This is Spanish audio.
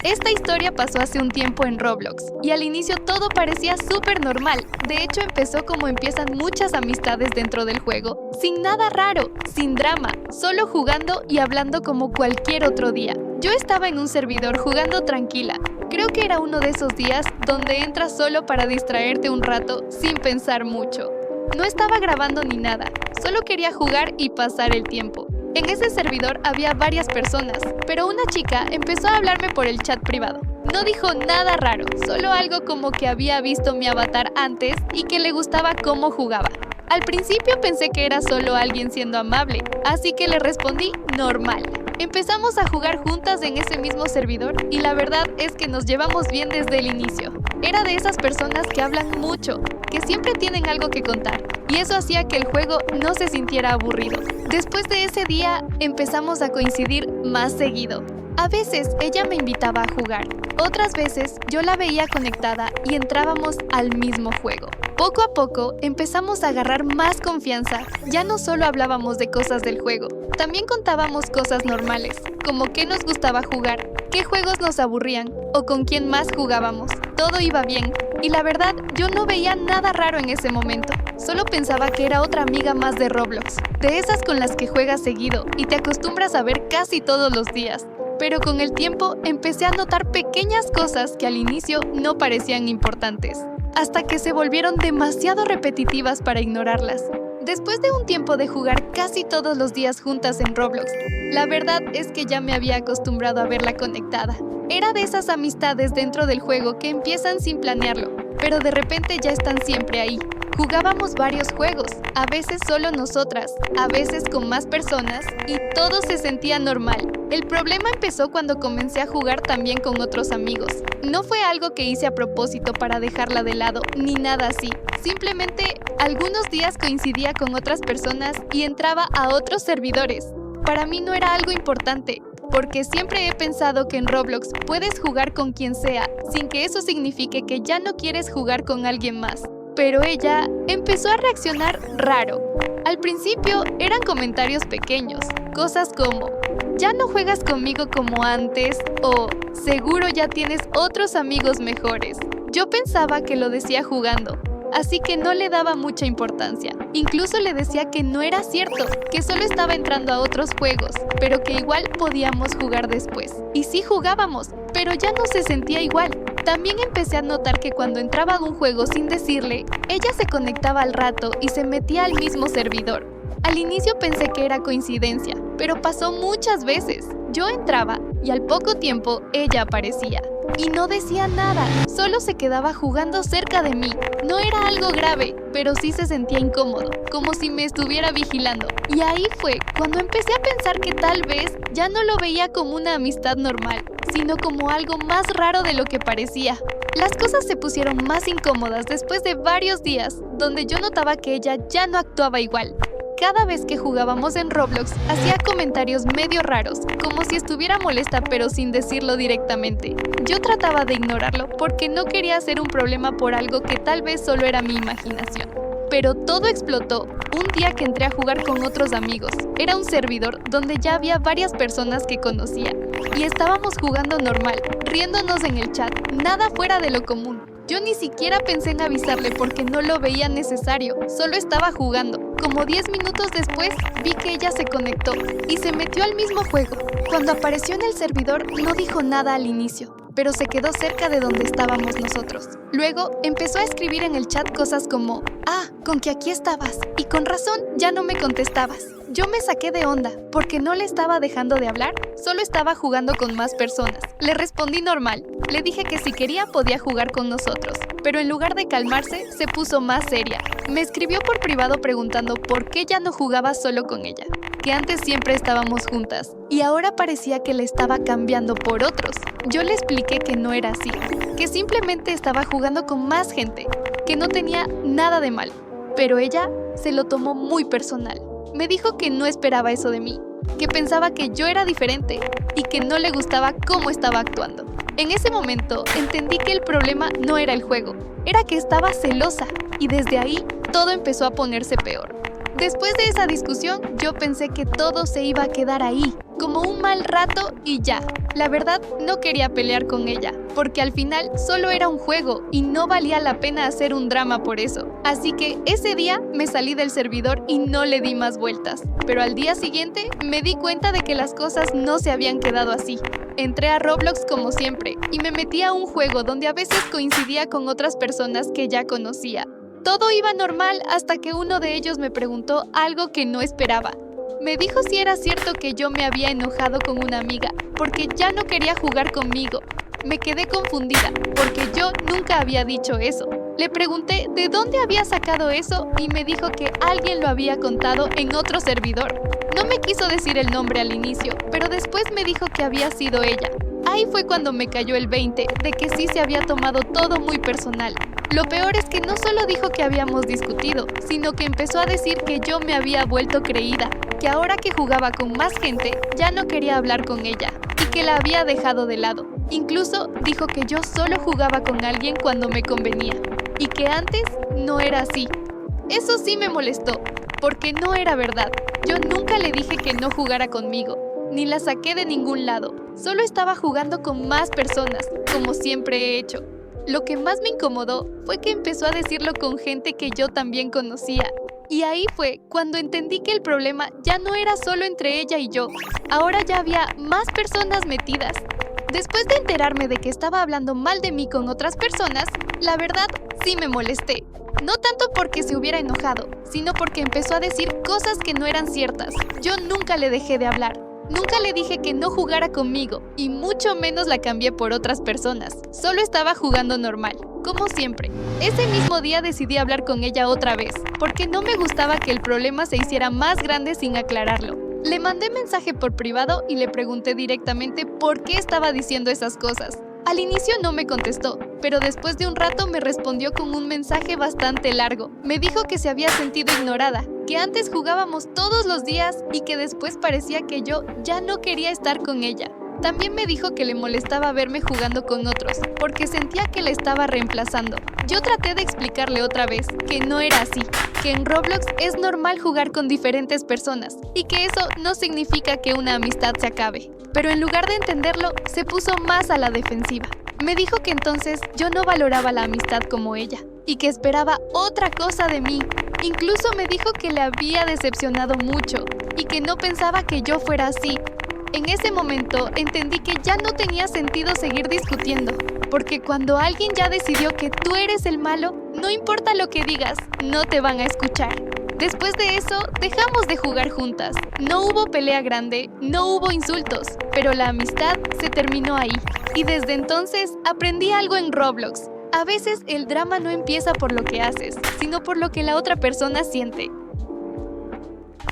Esta historia pasó hace un tiempo en Roblox, y al inicio todo parecía súper normal. De hecho, empezó como empiezan muchas amistades dentro del juego, sin nada raro, sin drama, solo jugando y hablando como cualquier otro día. Yo estaba en un servidor jugando tranquila. Creo que era uno de esos días donde entras solo para distraerte un rato sin pensar mucho. No estaba grabando ni nada, solo quería jugar y pasar el tiempo. En ese servidor había varias personas, pero una chica empezó a hablarme por el chat privado. No dijo nada raro, solo algo como que había visto mi avatar antes y que le gustaba cómo jugaba. Al principio pensé que era solo alguien siendo amable, así que le respondí normal. Empezamos a jugar juntas en ese mismo servidor y la verdad es que nos llevamos bien desde el inicio. Era de esas personas que hablan mucho, que siempre tienen algo que contar, y eso hacía que el juego no se sintiera aburrido. Después de ese día, empezamos a coincidir más seguido. A veces ella me invitaba a jugar, otras veces yo la veía conectada y entrábamos al mismo juego. Poco a poco empezamos a agarrar más confianza, ya no solo hablábamos de cosas del juego, también contábamos cosas normales, como qué nos gustaba jugar, qué juegos nos aburrían o con quién más jugábamos. Todo iba bien, y la verdad yo no veía nada raro en ese momento, solo pensaba que era otra amiga más de Roblox, de esas con las que juegas seguido y te acostumbras a ver casi todos los días. Pero con el tiempo empecé a notar pequeñas cosas que al inicio no parecían importantes, hasta que se volvieron demasiado repetitivas para ignorarlas. Después de un tiempo de jugar casi todos los días juntas en Roblox, la verdad es que ya me había acostumbrado a verla conectada. Era de esas amistades dentro del juego que empiezan sin planearlo, pero de repente ya están siempre ahí. Jugábamos varios juegos, a veces solo nosotras, a veces con más personas, y todo se sentía normal. El problema empezó cuando comencé a jugar también con otros amigos. No fue algo que hice a propósito para dejarla de lado, ni nada así. Simplemente, algunos días coincidía con otras personas y entraba a otros servidores. Para mí no era algo importante, porque siempre he pensado que en Roblox puedes jugar con quien sea, sin que eso signifique que ya no quieres jugar con alguien más. Pero ella empezó a reaccionar raro. Al principio eran comentarios pequeños, cosas como «Ya no juegas conmigo como antes» o «Seguro ya tienes otros amigos mejores». Yo pensaba que lo decía jugando, así que no le daba mucha importancia. Incluso le decía que no era cierto, que solo estaba entrando a otros juegos, pero que igual podíamos jugar después. Y sí jugábamos, pero ya no se sentía igual. También empecé a notar que cuando entraba a un juego sin decirle, ella se conectaba al rato y se metía al mismo servidor. Al inicio pensé que era coincidencia, pero pasó muchas veces. Yo entraba y al poco tiempo ella aparecía. Y no decía nada, solo se quedaba jugando cerca de mí. No era algo grave, pero sí se sentía incómodo, como si me estuviera vigilando. Y ahí fue cuando empecé a pensar que tal vez ya no lo veía como una amistad normal, sino como algo más raro de lo que parecía. Las cosas se pusieron más incómodas después de varios días, donde yo notaba que ella ya no actuaba igual. Cada vez que jugábamos en Roblox, hacía comentarios medio raros, como si estuviera molesta pero sin decirlo directamente. Yo trataba de ignorarlo porque no quería hacer un problema por algo que tal vez solo era mi imaginación. Pero todo explotó un día que entré a jugar con otros amigos. Era un servidor donde ya había varias personas que conocía y estábamos jugando normal, riéndonos en el chat, nada fuera de lo común. Yo ni siquiera pensé en avisarle porque no lo veía necesario, solo estaba jugando. Como 10 minutos después, vi que ella se conectó y se metió al mismo juego. Cuando apareció en el servidor, no dijo nada al inicio, pero se quedó cerca de donde estábamos nosotros. Luego, empezó a escribir en el chat cosas como «Ah, con que aquí estabas, y con razón ya no me contestabas». Yo me saqué de onda, porque no le estaba dejando de hablar, solo estaba jugando con más personas. Le respondí normal, le dije que si quería podía jugar con nosotros, pero en lugar de calmarse, se puso más seria. Me escribió por privado preguntando por qué ya no jugaba solo con ella, que antes siempre estábamos juntas, y ahora parecía que le estaba cambiando por otros. Yo le expliqué que no era así, que simplemente estaba jugando con más gente, que no tenía nada de mal, pero ella se lo tomó muy personal. Me dijo que no esperaba eso de mí, que pensaba que yo era diferente y que no le gustaba cómo estaba actuando. En ese momento entendí que el problema no era el juego, era que estaba celosa y desde ahí todo empezó a ponerse peor. Después de esa discusión yo pensé que todo se iba a quedar ahí, como un mal rato y ya. La verdad, no quería pelear con ella, porque al final solo era un juego y no valía la pena hacer un drama por eso. Así que ese día me salí del servidor y no le di más vueltas. Pero al día siguiente me di cuenta de que las cosas no se habían quedado así. Entré a Roblox como siempre y me metí a un juego donde a veces coincidía con otras personas que ya conocía. Todo iba normal hasta que uno de ellos me preguntó algo que no esperaba. Me dijo si era cierto que yo me había enojado con una amiga porque ya no quería jugar conmigo. Me quedé confundida porque yo nunca había dicho eso. Le pregunté de dónde había sacado eso y me dijo que alguien lo había contado en otro servidor. No me quiso decir el nombre al inicio, pero después me dijo que había sido ella. Ahí fue cuando me cayó el 20 de que sí se había tomado todo muy personal. Lo peor es que no solo dijo que habíamos discutido, sino que empezó a decir que yo me había vuelto creída, que ahora que jugaba con más gente ya no quería hablar con ella y que la había dejado de lado. Incluso dijo que yo solo jugaba con alguien cuando me convenía y que antes no era así. Eso sí me molestó, porque no era verdad. Yo nunca le dije que no jugara conmigo, ni la saqué de ningún lado. Solo estaba jugando con más personas, como siempre he hecho. Lo que más me incomodó fue que empezó a decirlo con gente que yo también conocía. Y ahí fue cuando entendí que el problema ya no era solo entre ella y yo. Ahora ya había más personas metidas. Después de enterarme de que estaba hablando mal de mí con otras personas, la verdad sí me molesté. No tanto porque se hubiera enojado, sino porque empezó a decir cosas que no eran ciertas. Yo nunca le dejé de hablar. Nunca le dije que no jugara conmigo, y mucho menos la cambié por otras personas. Solo estaba jugando normal, como siempre. Ese mismo día decidí hablar con ella otra vez, porque no me gustaba que el problema se hiciera más grande sin aclararlo. Le mandé mensaje por privado y le pregunté directamente por qué estaba diciendo esas cosas. Al inicio no me contestó, pero después de un rato me respondió con un mensaje bastante largo. Me dijo que se había sentido ignorada, que antes jugábamos todos los días y que después parecía que yo ya no quería estar con ella. También me dijo que le molestaba verme jugando con otros, porque sentía que la estaba reemplazando. Yo traté de explicarle otra vez que no era así, que en Roblox es normal jugar con diferentes personas y que eso no significa que una amistad se acabe. Pero en lugar de entenderlo, se puso más a la defensiva. Me dijo que entonces yo no valoraba la amistad como ella y que esperaba otra cosa de mí. Incluso me dijo que le había decepcionado mucho y que no pensaba que yo fuera así. En ese momento entendí que ya no tenía sentido seguir discutiendo, porque cuando alguien ya decidió que tú eres el malo, no importa lo que digas, no te van a escuchar. Después de eso, dejamos de jugar juntas. No hubo pelea grande, no hubo insultos, pero la amistad se terminó ahí. Y desde entonces aprendí algo en Roblox. A veces el drama no empieza por lo que haces, sino por lo que la otra persona siente.